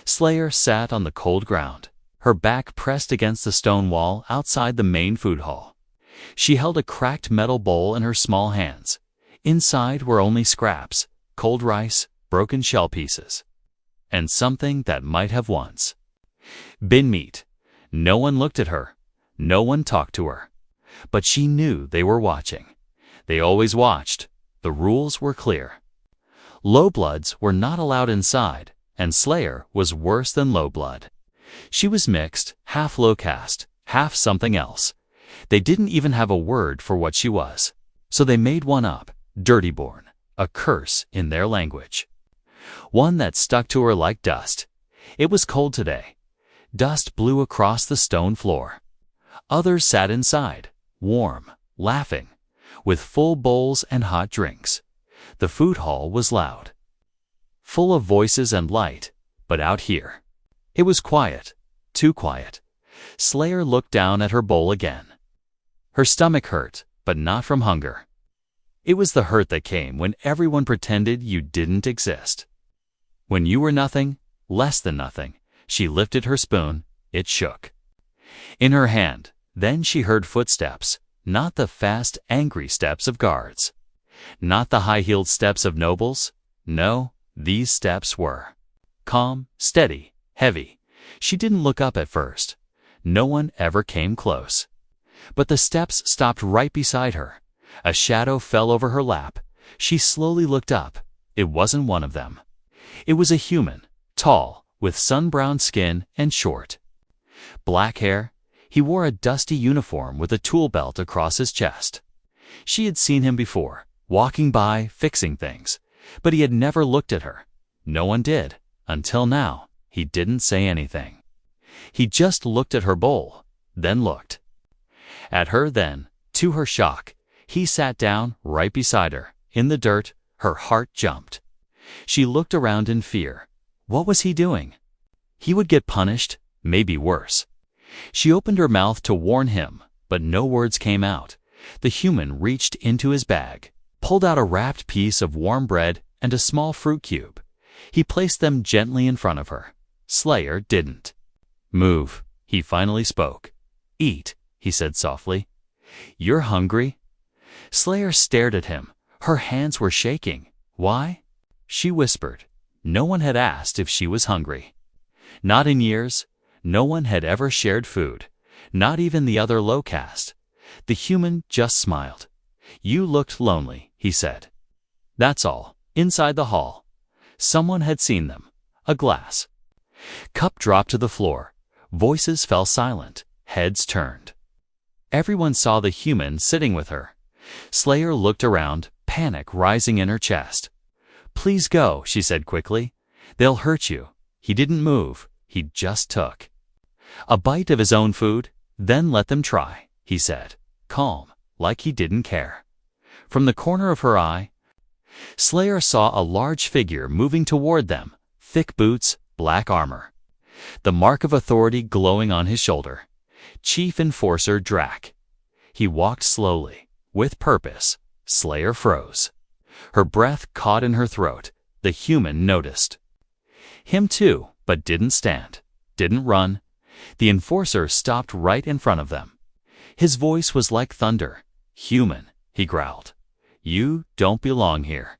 Slayer sat on the cold ground, her back pressed against the stone wall outside the main food hall. She held a cracked metal bowl in her small hands. Inside were only scraps, cold rice, broken shell pieces, and something that might have once been meat. No one looked at her. No one talked to her. But she knew they were watching. They always watched. The rules were clear. Low-bloods were not allowed inside, and Slayer was worse than low-blood. She was mixed, half low-caste, half something else. They didn't even have a word for what she was. So they made one up, Dirtyborn, a curse in their language. One that stuck to her like dust. It was cold today. Dust blew across the stone floor. Others sat inside, warm, laughing, with full bowls and hot drinks. The food hall was loud, full of voices and light, but out here, it was quiet, too quiet. Slayer looked down at her bowl again. Her stomach hurt, but not from hunger. It was the hurt that came when everyone pretended you didn't exist. When you were nothing, less than nothing, she lifted her spoon. It shook in her hand. Then she heard footsteps, not the fast, angry steps of guards, not the high-heeled steps of nobles. No, these steps were calm, steady, heavy. She didn't look up at first. No one ever came close. But the steps stopped right beside her. A shadow fell over her lap. She slowly looked up. It wasn't one of them. It was a human, tall, with sun-browned skin and short black hair. He wore a dusty uniform with a tool belt across his chest. She had seen him before, walking by, fixing things, but he had never looked at her. No one did, until now. He didn't say anything. He just looked at her bowl, then looked at her. Then, to her shock, he sat down right beside her, in the dirt. Her heart jumped. She looked around in fear. What was he doing? He would get punished, maybe worse. She opened her mouth to warn him, but no words came out. The human reached into his bag, pulled out a wrapped piece of warm bread and a small fruit cube. He placed them gently in front of her. Slayer didn't move. He finally spoke. "Eat," he said softly. "You're hungry?" Slayer stared at him. Her hands were shaking. "Why?" she whispered. No one had asked if she was hungry. Not in years. No one had ever shared food, not even the other low caste. The human just smiled. "You looked lonely," he said. "That's all." Inside the hall, someone had seen them. A glass cup dropped to the floor. Voices fell silent. Heads turned. Everyone saw the human sitting with her. Slayer looked around, panic rising in her chest. "Please go," she said quickly. "They'll hurt you." He didn't move. He just took a bite of his own food. "Then let them try," he said, calm, like he didn't care. From the corner of her eye, Slayer saw a large figure moving toward them, thick boots, black armor, the mark of authority glowing on his shoulder. Chief Enforcer Drac. He walked slowly, with purpose. Slayer froze. Her breath caught in her throat. The human noticed him too, but didn't stand, didn't run. The enforcer stopped right in front of them. His voice was like thunder. "Human," he growled. "You don't belong here."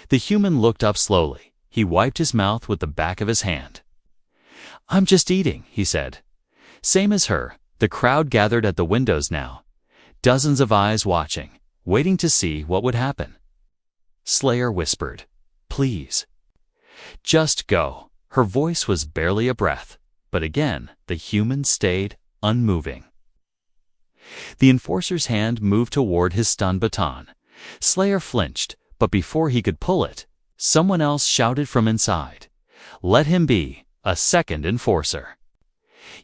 The human looked up slowly. He wiped his mouth with the back of his hand. "I'm just eating," he said. Same as her. The crowd gathered at the windows now. Dozens of eyes watching, waiting to see what would happen. Slayer whispered, "Please, just go." Her voice was barely a breath, but again the human stayed unmoving. The enforcer's hand moved toward his stun baton. Slayer flinched, but before he could pull it, someone else shouted from inside, "Let him be, a second enforcer."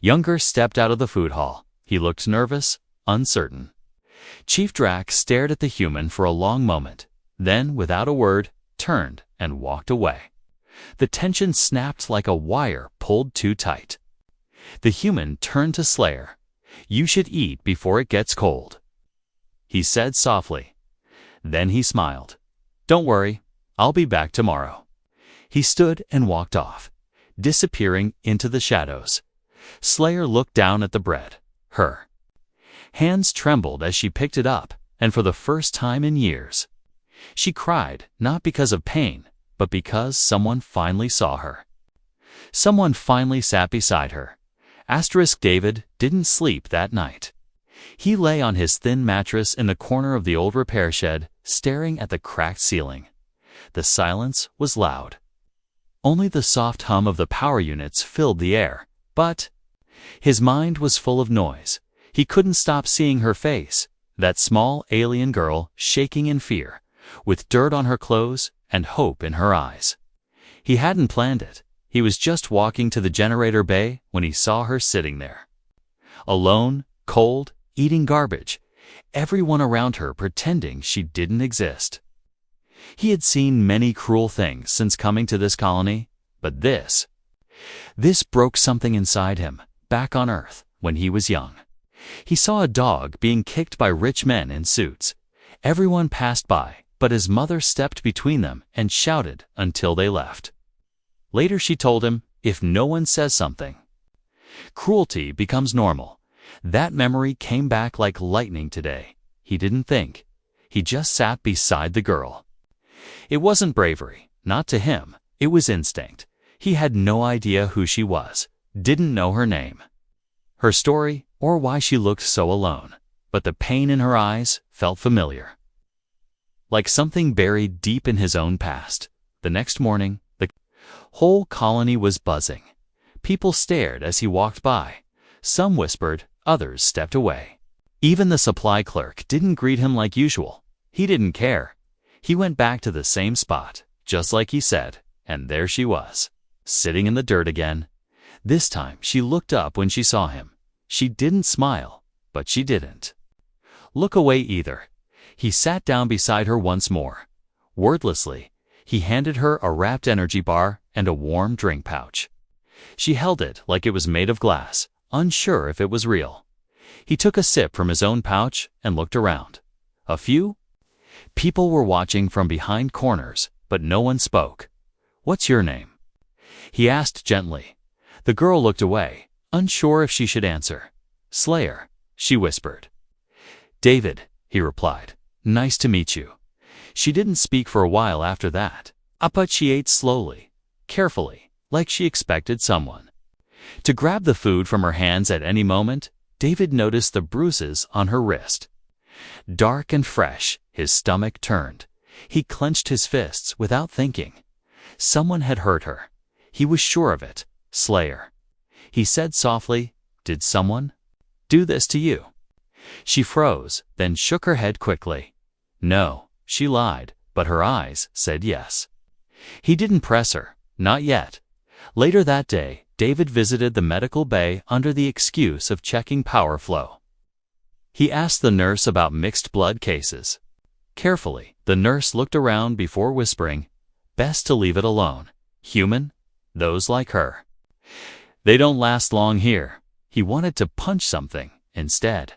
Younger stepped out of the food hall. He looked nervous, uncertain. Chief Drac stared at the human for a long moment, then, without a word, turned and walked away. The tension snapped like a wire pulled too tight. The human turned to Slayer. "You should eat before it gets cold," he said softly. Then he smiled. "Don't worry, I'll be back tomorrow." He stood and walked off. disappearing into the shadows. Slayer looked down at the bread. Her hands trembled as she picked it up, and for the first time in years, she cried, not because of pain, but because someone finally saw her. Someone finally sat beside her. David didn't sleep that night. He lay on his thin mattress in the corner of the old repair shed, staring at the cracked ceiling. The silence was loud. Only the soft hum of the power units filled the air, but his mind was full of noise. He couldn't stop seeing her face, that small alien girl shaking in fear, with dirt on her clothes and hope in her eyes. He hadn't planned it. He was just walking to the generator bay when he saw her sitting there. Alone, cold, eating garbage, everyone around her pretending she didn't exist. He had seen many cruel things since coming to this colony, but this broke something inside him, back on Earth, when he was young. He saw a dog being kicked by rich men in suits. Everyone passed by, but his mother stepped between them and shouted until they left. Later she told him, if no one says something, cruelty becomes normal. That memory came back like lightning today. He didn't think. He just sat beside the girl. It wasn't bravery, not to him. It was instinct. He had no idea who she was, didn't know her name, her story, or why she looked so alone. But the pain in her eyes felt familiar, like something buried deep in his own past. The next morning, the whole colony was buzzing. People stared as he walked by. Some whispered, others stepped away. Even the supply clerk didn't greet him like usual. He didn't care. He went back to the same spot, just like he said, and there she was, sitting in the dirt again. This time she looked up when she saw him. She didn't smile, but she didn't look away either. He sat down beside her once more. Wordlessly, he handed her a wrapped energy bar and a warm drink pouch. She held it like it was made of glass, unsure if it was real. He took a sip from his own pouch and looked around. A few people were watching from behind corners, but no one spoke. "What's your name?" he asked gently. The girl looked away, unsure if she should answer. "Slayer," she whispered. "David," he replied. "Nice to meet you." She didn't speak for a while after that, but she ate slowly, carefully, like she expected someone to grab the food from her hands at any moment. David noticed the bruises on her wrist. Dark and fresh, his stomach turned. He clenched his fists without thinking. Someone had hurt her. He was sure of it. "Slayer," he said softly, "did someone do this to you?" She froze, then shook her head quickly. No, she lied, but her eyes said yes. He didn't press her, not yet. Later that day, David visited the medical bay under the excuse of checking power flow. He asked the nurse about mixed blood cases. Carefully, the nurse looked around before whispering, "Best to leave it alone. Human? Those like her. They don't last long here." He wanted to punch something instead.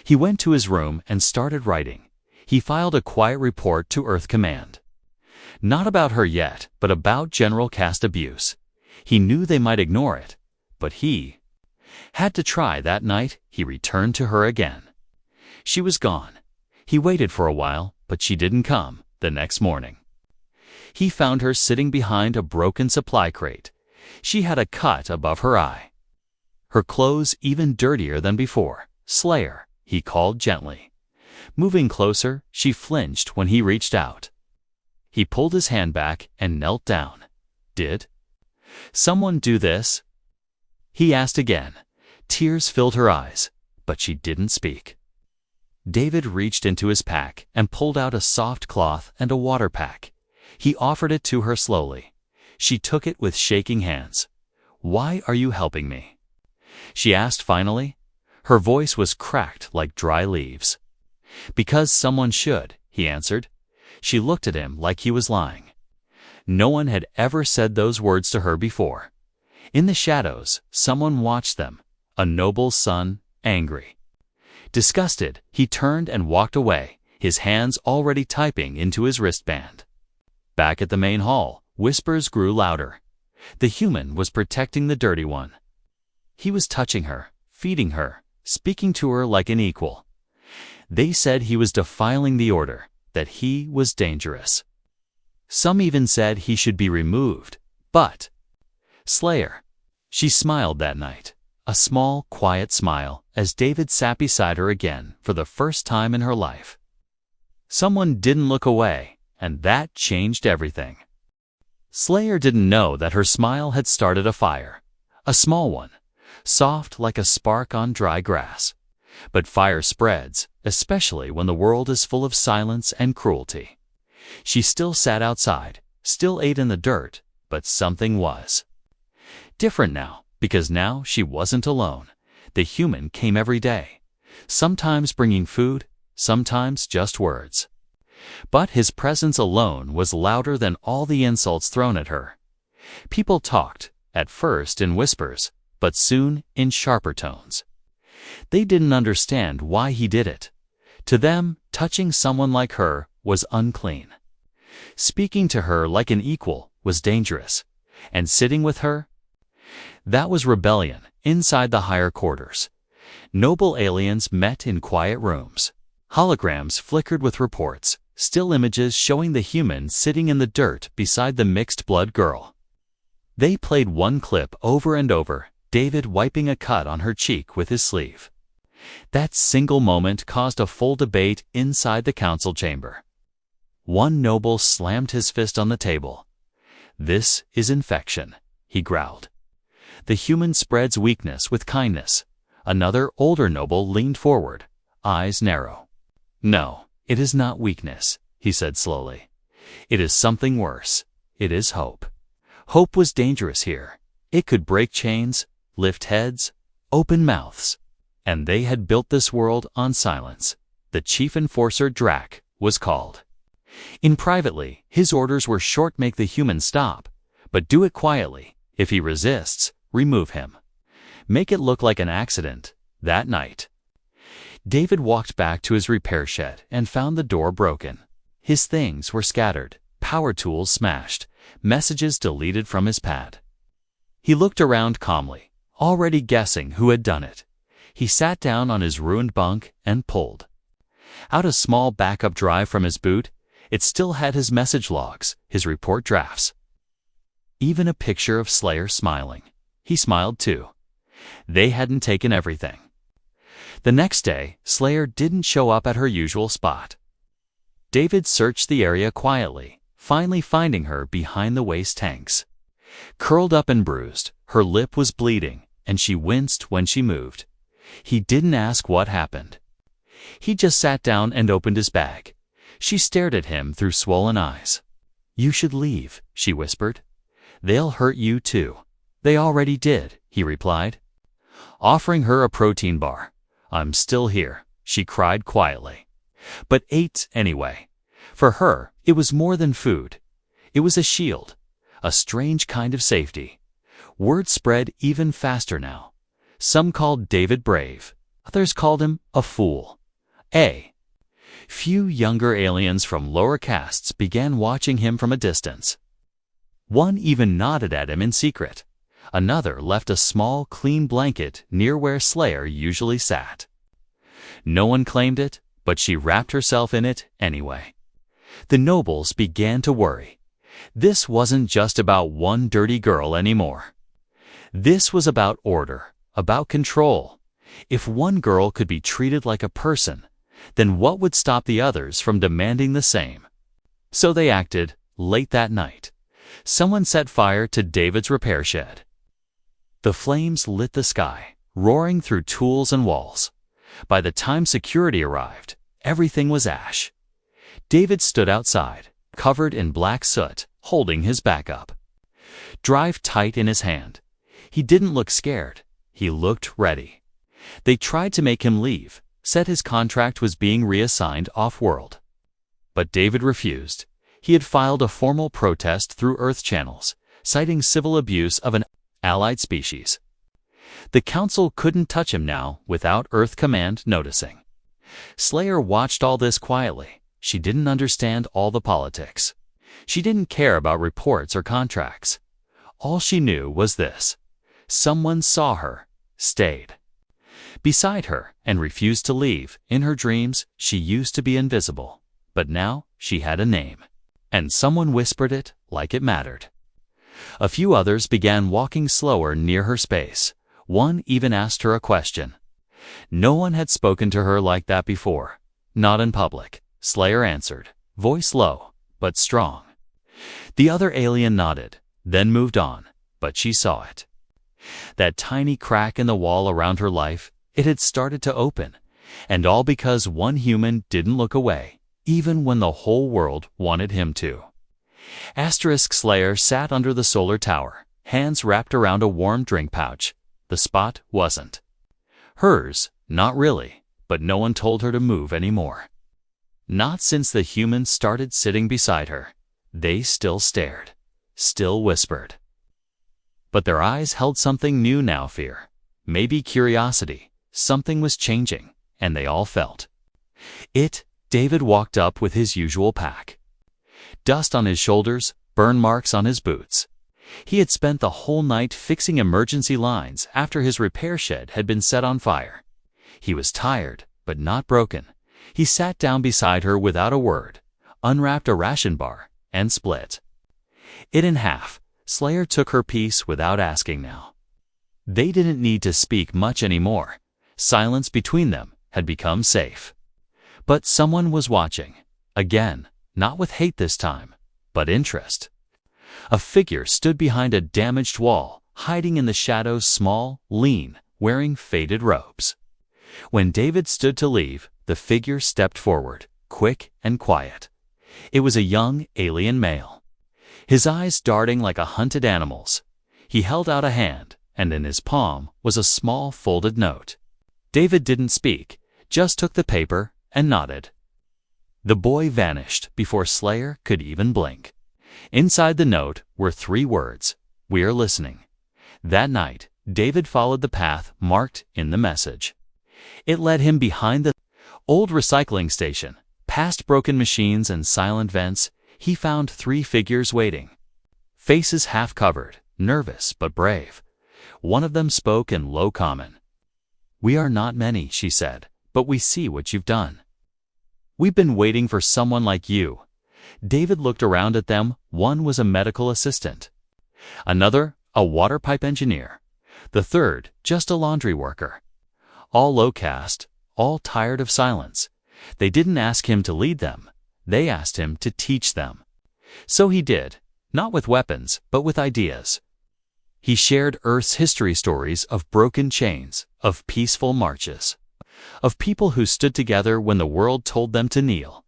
He went to his room and started writing. He filed a quiet report to Earth Command. Not about her yet, but about general caste abuse. He knew they might ignore it, but he had to try. That night, he returned to her again. She was gone. He waited for a while, but she didn't come. The next morning, he found her sitting behind a broken supply crate. She had a cut above her eye, her clothes even dirtier than before. "Slayer," he called gently. Moving closer, she flinched when he reached out. He pulled his hand back and knelt down. "Did someone do this?" he asked again. Tears filled her eyes, but she didn't speak. David reached into his pack and pulled out a soft cloth and a water pack. He offered it to her slowly. She took it with shaking hands. "Why are you helping me?" she asked finally. Her voice was cracked like dry leaves. "Because someone should," he answered. She looked at him like he was lying. No one had ever said those words to her before. In the shadows, someone watched them, a noble son, angry. Disgusted, he turned and walked away, his hands already typing into his wristband. Back at the main hall, whispers grew louder. The human was protecting the dirty one. He was touching her, feeding her, speaking to her like an equal. They said he was defiling the order, that he was dangerous. Some even said he should be removed, but Slayer. She smiled that night, a small, quiet smile, as David sat beside her again for the first time in her life. Someone didn't look away, and that changed everything. Slayer didn't know that her smile had started a fire, a small one, soft like a spark on dry grass. But fire spreads, especially when the world is full of silence and cruelty. She still sat outside, still ate in the dirt, but something was different now, because now she wasn't alone. The human came every day, sometimes bringing food, sometimes just words. But his presence alone was louder than all the insults thrown at her. People talked, at first in whispers, but soon in sharper tones. They didn't understand why he did it. To them, touching someone like her was unclean. Speaking to her like an equal was dangerous, and sitting with her, that was rebellion inside the higher quarters. Noble aliens met in quiet rooms. Holograms flickered with reports, still images showing the human sitting in the dirt beside the mixed-blood girl. They played one clip over and over, David wiping a cut on her cheek with his sleeve. That single moment caused a full debate inside the council chamber. One noble slammed his fist on the table. "This is infection," he growled. "The human spreads weakness with kindness." Another older noble leaned forward, eyes narrow. "No, it is not weakness," he said slowly. "It is something worse. It is hope." Hope was dangerous here. It could break chains, lift heads, open mouths. And they had built this world on silence. The chief enforcer, Drac, was called. In privately, his orders were short: make the human stop, but do it quietly. If he resists, remove him. Make it look like an accident. That night, David walked back to his repair shed and found the door broken. His things were scattered, power tools smashed, messages deleted from his pad. He looked around calmly, already guessing who had done it. He sat down on his ruined bunk and pulled out a small backup drive from his boot. It still had his message logs, his report drafts, even a picture of Slayer smiling. He smiled too. They hadn't taken everything. The next day, Slayer didn't show up at her usual spot. David searched the area quietly, finally finding her behind the waste tanks. Curled up and bruised, her lip was bleeding, and she winced when she moved. He didn't ask what happened. He just sat down and opened his bag. She stared at him through swollen eyes. "You should leave," she whispered. "They'll hurt you too." "They already did," he replied, offering her a protein bar. "I'm still here," she cried quietly, but ate anyway. For her, it was more than food. It was a shield, a strange kind of safety. Word spread even faster now. Some called David brave. Others called him a fool. Few younger aliens from lower castes began watching him from a distance. One even nodded at him in secret. Another left a small, clean blanket near where Slayer usually sat. No one claimed it, but she wrapped herself in it anyway. The nobles began to worry. This wasn't just about one dirty girl anymore. This was about order, about control. If one girl could be treated like a person, then what would stop the others from demanding the same? So they acted. Late that night, someone set fire to David's repair shed. The flames lit the sky, roaring through tools and walls. By the time security arrived, everything was ash. David stood outside, covered in black soot, holding his backup drive tight in his hand. He didn't look scared. He looked ready. They tried to make him leave, said his contract was being reassigned off-world. But David refused. He had filed a formal protest through Earth channels, citing civil abuse of an allied species. The Council couldn't touch him now without Earth Command noticing. Slayer watched all this quietly. She didn't understand all the politics. She didn't care about reports or contracts. All she knew was this: someone saw her, stayed beside her, and refused to leave. In her dreams, she used to be invisible, but now she had a name, and someone whispered it like it mattered. A few others began walking slower near her space. One even asked her a question. No one had spoken to her like that before. Not in public, Slayer answered, voice low, but strong. The other alien nodded, then moved on, but she saw it. That tiny crack in the wall around her life, it had started to open, and all because one human didn't look away, even when the whole world wanted him to. Slayer sat under the solar tower, hands wrapped around a warm drink pouch. The spot wasn't hers, not really, but no one told her to move anymore. Not since the humans started sitting beside her. They still stared, still whispered. But their eyes held something new now, fear, maybe curiosity. Something was changing, and they all felt it. David walked up with his usual pack. Dust on his shoulders, burn marks on his boots. He had spent the whole night fixing emergency lines after his repair shed had been set on fire. He was tired, but not broken. He sat down beside her without a word, unwrapped a ration bar, and split it in half. Slayer took her piece without asking now. They didn't need to speak much anymore. Silence between them had become safe. But someone was watching. Again, not with hate this time, but interest. A figure stood behind a damaged wall, hiding in the shadows, small, lean, wearing faded robes. When David stood to leave, the figure stepped forward, quick and quiet. It was a young, alien male. His eyes darting like a hunted animal's. He held out a hand, and in his palm was a small folded note. David didn't speak, just took the paper and nodded. The boy vanished before Slayer could even blink. Inside the note were 3 words: "We're listening." That night, David followed the path marked in the message. It led him behind the old recycling station, past broken machines and silent vents. He found 3 figures waiting. Faces half covered, nervous but brave. One of them spoke in low common. "We are not many," she said, "but we see what you've done. We've been waiting for someone like you." David looked around at them. One was a medical assistant. Another, a water pipe engineer. The third, just a laundry worker. All low caste, all tired of silence. They didn't ask him to lead them. They asked him to teach them. So he did, not with weapons, but with ideas. He shared Earth's history, stories of broken chains, of peaceful marches, of people who stood together when the world told them to kneel.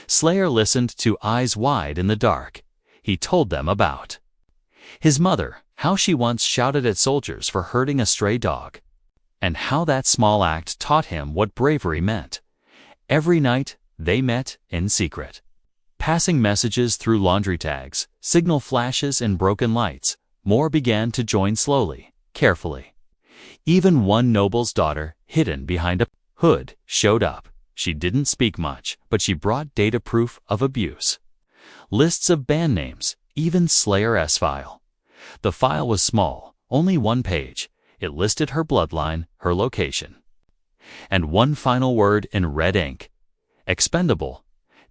Slayer listened to eyes wide in the dark. He told them about his mother, how she once shouted at soldiers for hurting a stray dog, and how that small act taught him what bravery meant. Every night, they met in secret, passing messages through laundry tags, signal flashes and broken lights. More began to join slowly, carefully. Even one noble's daughter, hidden behind a hood, showed up. She didn't speak much, but she brought data proof of abuse. Lists of band names, even Slayer's file. The file was small, only 1 page. It listed her bloodline, her location, and one final word in red ink: expendable.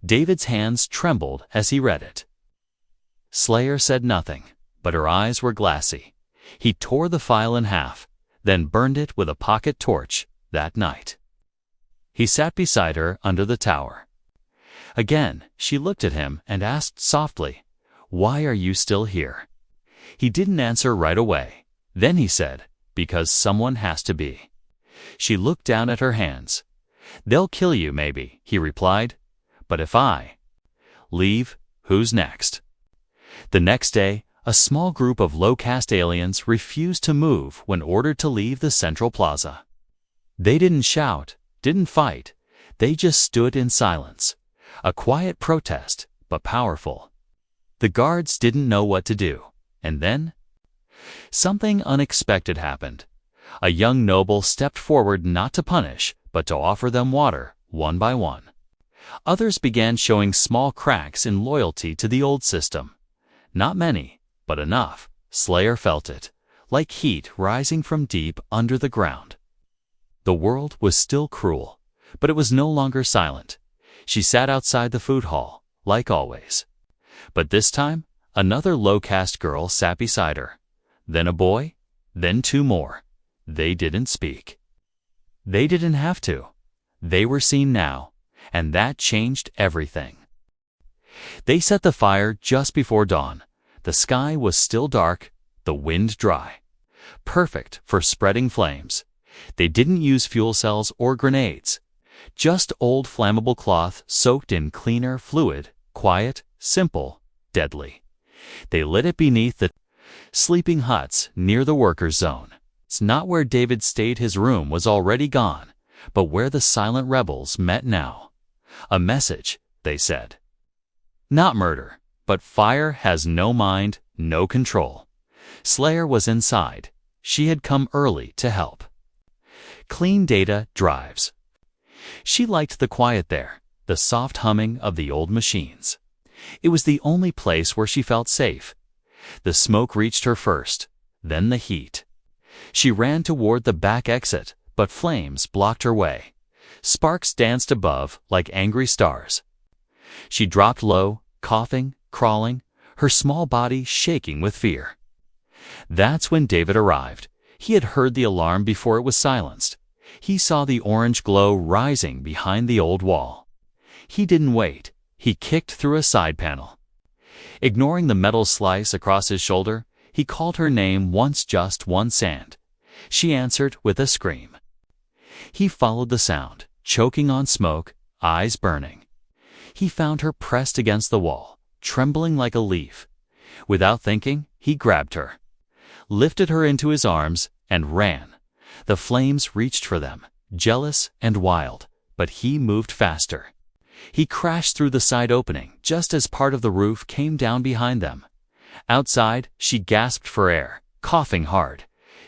David's hands trembled as he read it. Slayer said nothing, but her eyes were glassy. He tore the file in half, then burned it with a pocket torch. That night, he sat beside her under the tower. Again, she looked at him and asked softly, "Why are you still here?" He didn't answer right away. Then he said, "Because someone has to be." She looked down at her hands. "They'll kill you maybe," he replied. "But if I leave, who's next?" The next day, a small group of low-caste aliens refused to move when ordered to leave the central plaza. They didn't shout, didn't fight. They just stood in silence. A quiet protest, but powerful. The guards didn't know what to do. And then something unexpected happened. A young noble stepped forward, not to punish, but to offer them water, one by one. Others began showing small cracks in loyalty to the old system. Not many, but enough. Slayer felt it, like heat rising from deep under the ground. The world was still cruel, but it was no longer silent. She sat outside the food hall, like always. But this time, another low-caste girl sat beside her. Then a boy, then two more. They didn't speak. They didn't have to. They were seen now, and that changed everything. They set the fire just before dawn. The sky was still dark, the wind dry. Perfect for spreading flames. They didn't use fuel cells or grenades. Just old flammable cloth soaked in cleaner fluid, quiet, simple, deadly. They lit it beneath the sleeping huts near the workers' zone. It's not where David stayed. His room was already gone, but where the silent rebels met now. A message, they said. Not murder, but fire has no mind, no control. Slayer was inside. She had come early to help. Clean data drives. She liked the quiet there, the soft humming of the old machines. It was the only place where she felt safe. The smoke reached her first, then the heat. She ran toward the back exit, but flames blocked her way. Sparks danced above like angry stars. She dropped low, coughing, crawling, her small body shaking with fear. That's when David arrived. He had heard the alarm before it was silenced. He saw the orange glow rising behind the old wall. He didn't wait. He kicked through a side panel. Ignoring the metal slice across his shoulder, he called her name once, just once, and she answered with a scream. He followed the sound, choking on smoke, eyes burning. He found her pressed against the wall, trembling like a leaf. Without thinking, he grabbed her, lifted her into his arms, and ran. The flames reached for them, jealous and wild, but he moved faster. He crashed through the side opening just as part of the roof came down behind them. Outside, she gasped for air, coughing hard.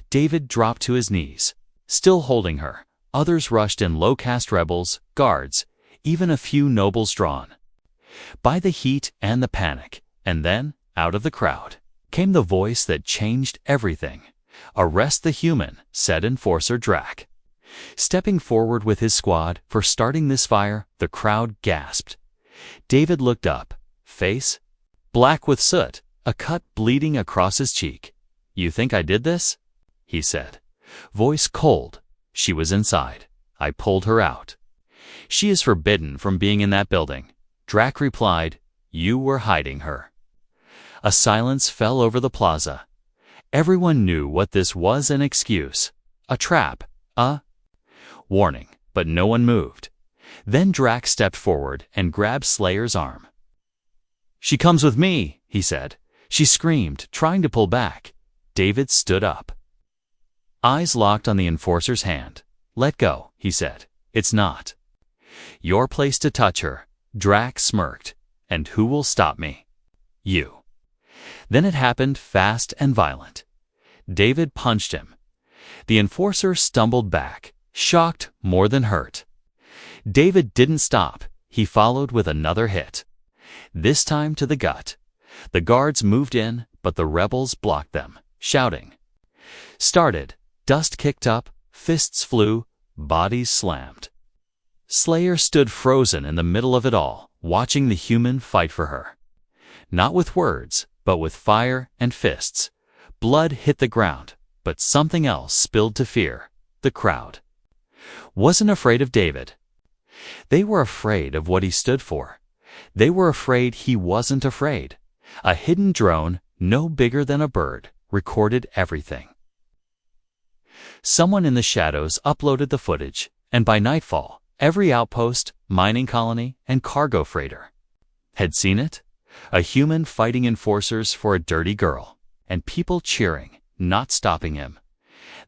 David dropped to his knees, still holding her. Others rushed in, low-caste rebels, guards, even a few nobles drawn by the heat and the panic. And then, out of the crowd, came the voice that changed everything. "Arrest the human," said Enforcer Drac. Stepping forward with his squad for starting this fire, the crowd gasped. David looked up, face black with soot, a cut bleeding across his cheek. "You think I did this?" he said. Voice cold. She was inside. "I pulled her out." "She is forbidden from being in that building." Drac replied, "You were hiding her." A silence fell over the plaza. Everyone knew what this was: an excuse, a trap, a warning, but no one moved. Then Drac stepped forward and grabbed Slayer's arm. "She comes with me," he said. She screamed, trying to pull back. David stood up. Eyes locked on the Enforcer's hand. "Let go," he said. "It's not your place to touch her." Drac smirked. "And who will stop me?" "You." Then it happened, fast and violent. David punched him. The Enforcer stumbled back, shocked more than hurt. David didn't stop. He followed with another hit, this time to the gut. The guards moved in, but the rebels blocked them, shouting. Started. Dust kicked up, fists flew, bodies slammed. Slayer stood frozen in the middle of it all, watching the human fight for her. Not with words, but with fire and fists. Blood hit the ground, but something else spilled to fear. The crowd wasn't afraid of David. They were afraid of what he stood for. They were afraid he wasn't afraid. A hidden drone, no bigger than a bird, recorded everything. Someone in the shadows uploaded the footage, and by nightfall, every outpost, mining colony, and cargo freighter had seen it. A human fighting enforcers for a dirty girl, and people cheering, not stopping him.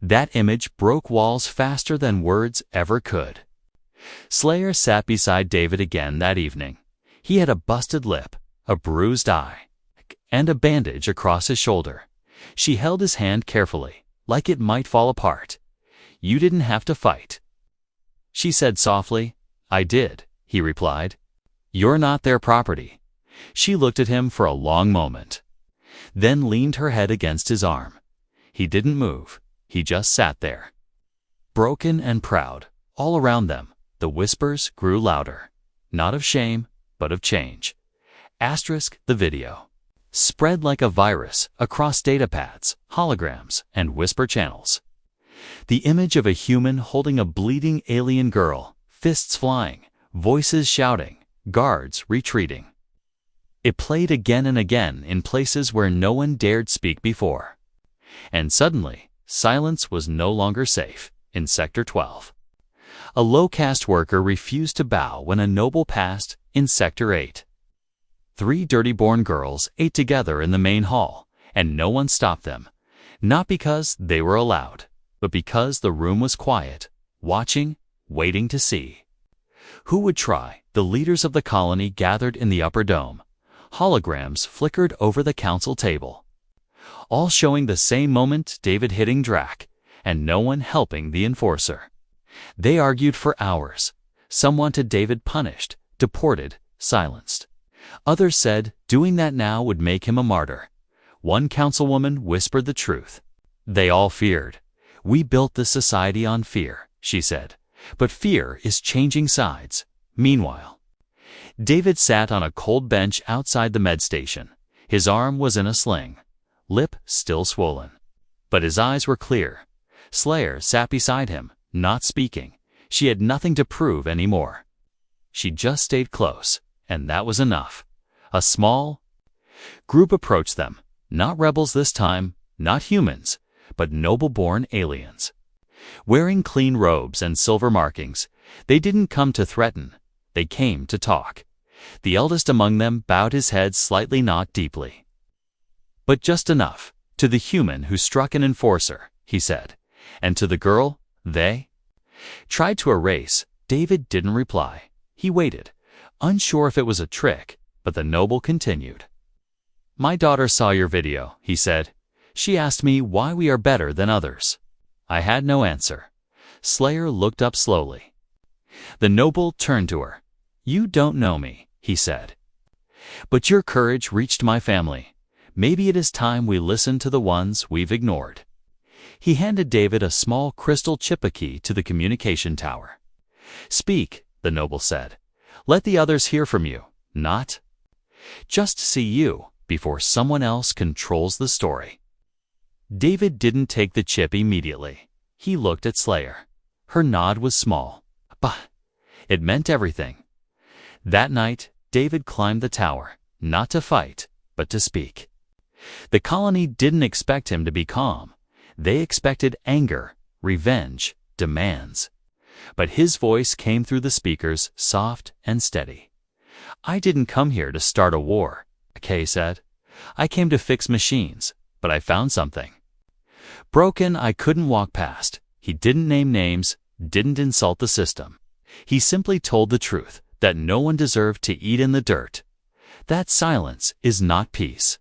That image broke walls faster than words ever could. Slayer sat beside David again that evening. He had a busted lip, a bruised eye, and a bandage across his shoulder. She held his hand carefully, like it might fall apart. "You didn't have to fight," she said softly. "I did," he replied. "You're not their property." She looked at him for a long moment. then leaned her head against his arm. He didn't move. He just sat there. Broken and proud, all around them, the whispers grew louder. Not of shame, but of change. The video spread like a virus across datapads, holograms, and whisper channels. The image of a human holding a bleeding alien girl, fists flying, voices shouting, guards retreating. It played again and again in places where no one dared speak before. And suddenly, silence was no longer safe in Sector 12. A low-caste worker refused to bow when a noble passed in Sector 8. 3 dirty-born girls ate together in the main hall, and no one stopped them, not because they were allowed, but because the room was quiet, watching, waiting to see. Who would try? The leaders of the colony gathered in the upper dome. Holograms flickered over the council table, all showing the same moment: David hitting Drac, and no one helping the enforcer. They argued for hours. Some wanted David punished, deported, silenced. Others said doing that now would make him a martyr. One councilwoman whispered the truth. They all feared. "We built this society on fear," she said, "but fear is changing sides." Meanwhile, David sat on a cold bench outside the med station. His arm was in a sling, lip still swollen, but his eyes were clear. Slayer sat beside him, not speaking. She had nothing to prove anymore. She just stayed close, and that was enough. A small group approached them, not rebels this time, not humans, but noble-born aliens. Wearing clean robes and silver markings, they didn't come to threaten, they came to talk. The eldest among them bowed his head slightly, not deeply, but just enough. "To the human who struck an enforcer," he said, "and to the girl, they tried to erase." David didn't reply. He waited, unsure if it was a trick, but the noble continued. "My daughter saw your video," he said. "She asked me why we are better than others." I had no answer. Slayer looked up slowly. The noble turned to her. "You don't know me," he said, "but your courage reached my family. Maybe it is time we listen to the ones we've ignored." He handed David a small crystal chip key to the communication tower. "Speak," the noble said. "Let the others hear from you, not just see you before someone else controls the story." David didn't take the chip immediately. He looked at Slayer. Her nod was small, but it meant everything. That night, David climbed the tower, not to fight, but to speak. The colony didn't expect him to be calm. They expected anger, revenge, demands. But his voice came through the speakers, soft and steady. "I didn't come here to start a war," Kay said. "I came to fix machines, but I found something broken I couldn't walk past." He didn't name names, didn't insult the system. He simply told the truth, that no one deserved to eat in the dirt. That silence is not peace,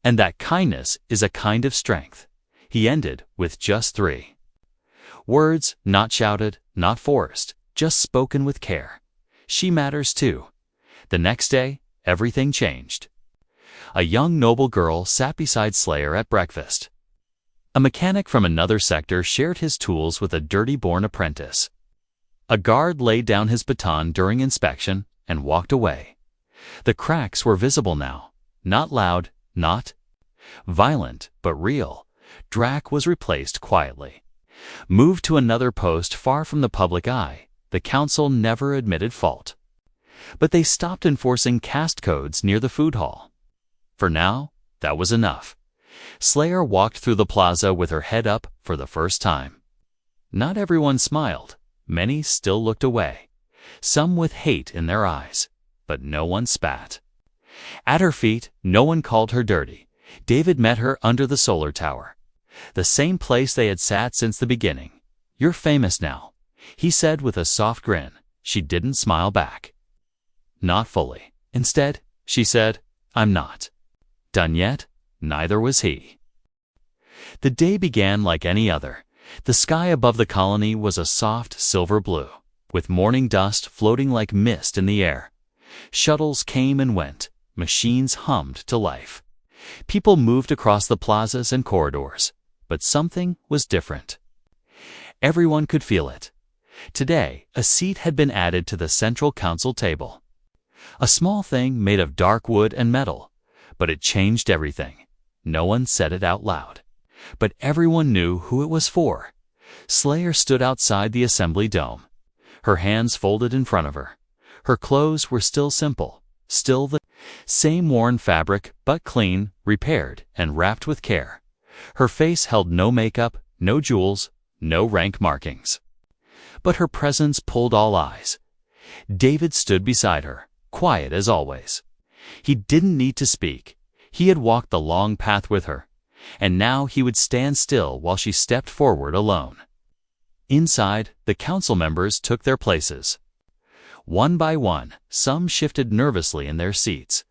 and that kindness is a kind of strength. He ended with just 3 words, not shouted, not forced, just spoken with care. "She matters too." The next day, everything changed. A young noble girl sat beside Slayer at breakfast. A mechanic from another sector shared his tools with a dirty-born apprentice. A guard laid down his baton during inspection and walked away. The cracks were visible now, not loud, not violent, but real. Drac was replaced quietly. Moved to another post far from the public eye. The council never admitted fault. But they stopped enforcing caste codes near the food hall. For now, that was enough. Slayer walked through the plaza with her head up for the first time. Not everyone smiled. Many still looked away, some with hate in their eyes, but no one spat. At her feet, no one called her dirty. David met her under the solar tower, the same place they had sat since the beginning. "You're famous now," he said with a soft grin. She didn't smile back. Not fully. Instead, she said, "I'm not done yet." Neither was he. The day began like any other. The sky above the colony was a soft silver blue, with morning dust floating like mist in the air. Shuttles came and went. Machines hummed to life. People moved across the plazas and corridors, but something was different. Everyone could feel it. Today, a seat had been added to the central council table. A small thing made of dark wood and metal, but it changed everything. No one said it out loud, but everyone knew who it was for. Slayer stood outside the assembly dome, her hands folded in front of her. Her clothes were still simple, still the same worn fabric, but clean, repaired, and wrapped with care. Her face held no makeup, no jewels, no rank markings. But her presence pulled all eyes. David stood beside her, quiet as always. He didn't need to speak. He had walked the long path with her, and now he would stand still while she stepped forward alone. Inside, the council members took their places. One by one, some shifted nervously in their seats.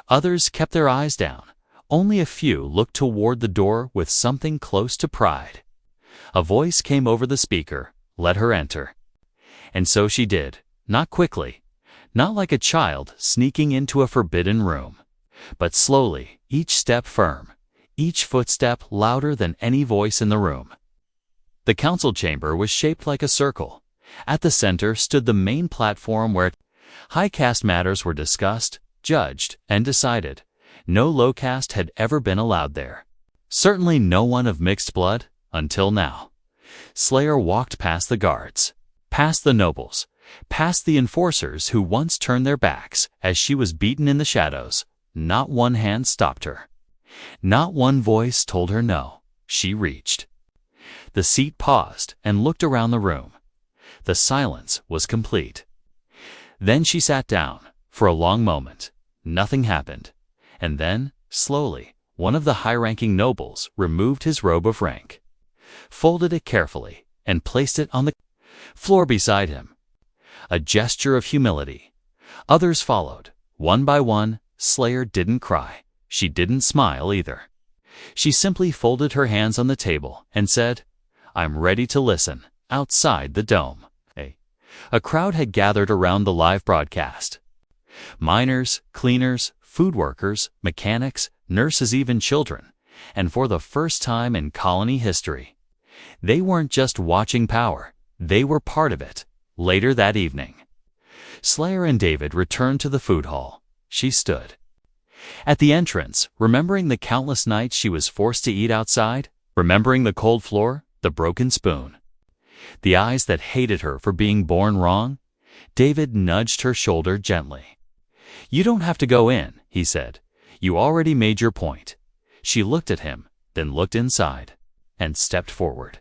Others kept their eyes down. Only a few looked toward the door with something close to pride. A voice came over the speaker, "Let her enter." And so she did, not quickly, not like a child sneaking into a forbidden room, but slowly, each step firm, each footstep louder than any voice in the room. The council chamber was shaped like a circle. At the center stood the main platform where high caste matters were discussed, judged, and decided. No low caste had ever been allowed there. Certainly no one of mixed blood, until now. Slayer walked past the guards, past the nobles, past the enforcers who once turned their backs as she was beaten in the shadows. Not one hand stopped her. Not one voice told her no. She reached. The seat paused and looked around the room. The silence was complete. Then she sat down. For a long moment, nothing happened. And then, slowly, one of the high-ranking nobles removed his robe of rank, folded it carefully, and placed it on the floor beside him. A gesture of humility. Others followed. One by one, Slayer didn't cry. She didn't smile either. She simply folded her hands on the table and said, "I'm ready to listen," outside the dome. A crowd had gathered around the live broadcast. Miners, cleaners, food workers, mechanics, nurses, even children. And for the first time in colony history, they weren't just watching power, they were part of it. Later that evening, Slayer and David returned to the food hall. She stood at the entrance, remembering the countless nights she was forced to eat outside, remembering the cold floor, the broken spoon, the eyes that hated her for being born wrong. David nudged her shoulder gently. "You don't have to go in," he said. "You already made your point." She looked at him, then looked inside, and stepped forward.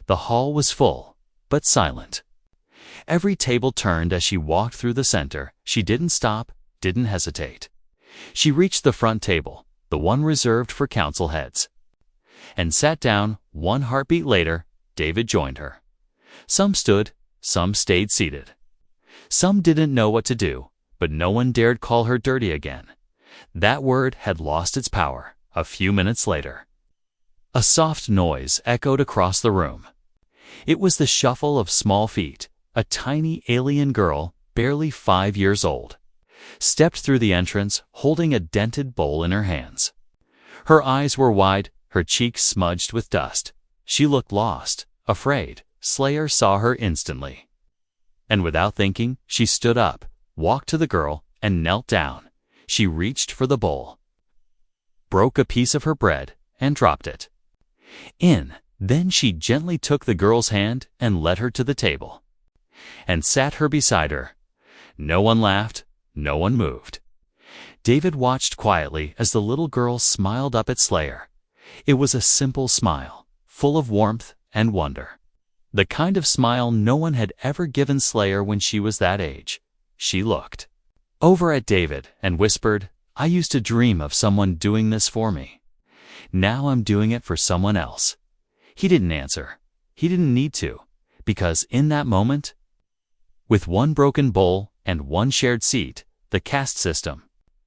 The hall was full, but silent. Every table turned as she walked through the center. She didn't stop, didn't hesitate. She reached the front table, the one reserved for council heads, and sat down. One heartbeat later, David joined her. Some stood, some stayed seated. Some didn't know what to do, but no one dared call her dirty again. That word had lost its power. A few minutes later, a soft noise echoed across the room. It was the shuffle of small feet. A tiny alien girl, barely 5 years old, stepped through the entrance, holding a dented bowl in her hands. Her eyes were wide, her cheeks smudged with dust. She looked lost, afraid. Slayer saw her instantly. And without thinking, she stood up, walked to the girl, and knelt down. She reached for the bowl, broke a piece of her bread, and dropped it in. Then she gently took the girl's hand and led her to the table, and sat her beside her. No one laughed, no one moved. David watched quietly as the little girl smiled up at Slayer. It was a simple smile, full of warmth and wonder. The kind of smile no one had ever given Slayer when she was that age. She looked over at David and whispered, "I used to dream of someone doing this for me. Now I'm doing it for someone else." He didn't answer. He didn't need to, because in that moment, with one broken bowl and one shared seat, the caste system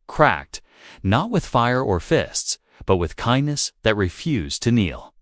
cracked, not with fire or fists, but with kindness that refused to kneel.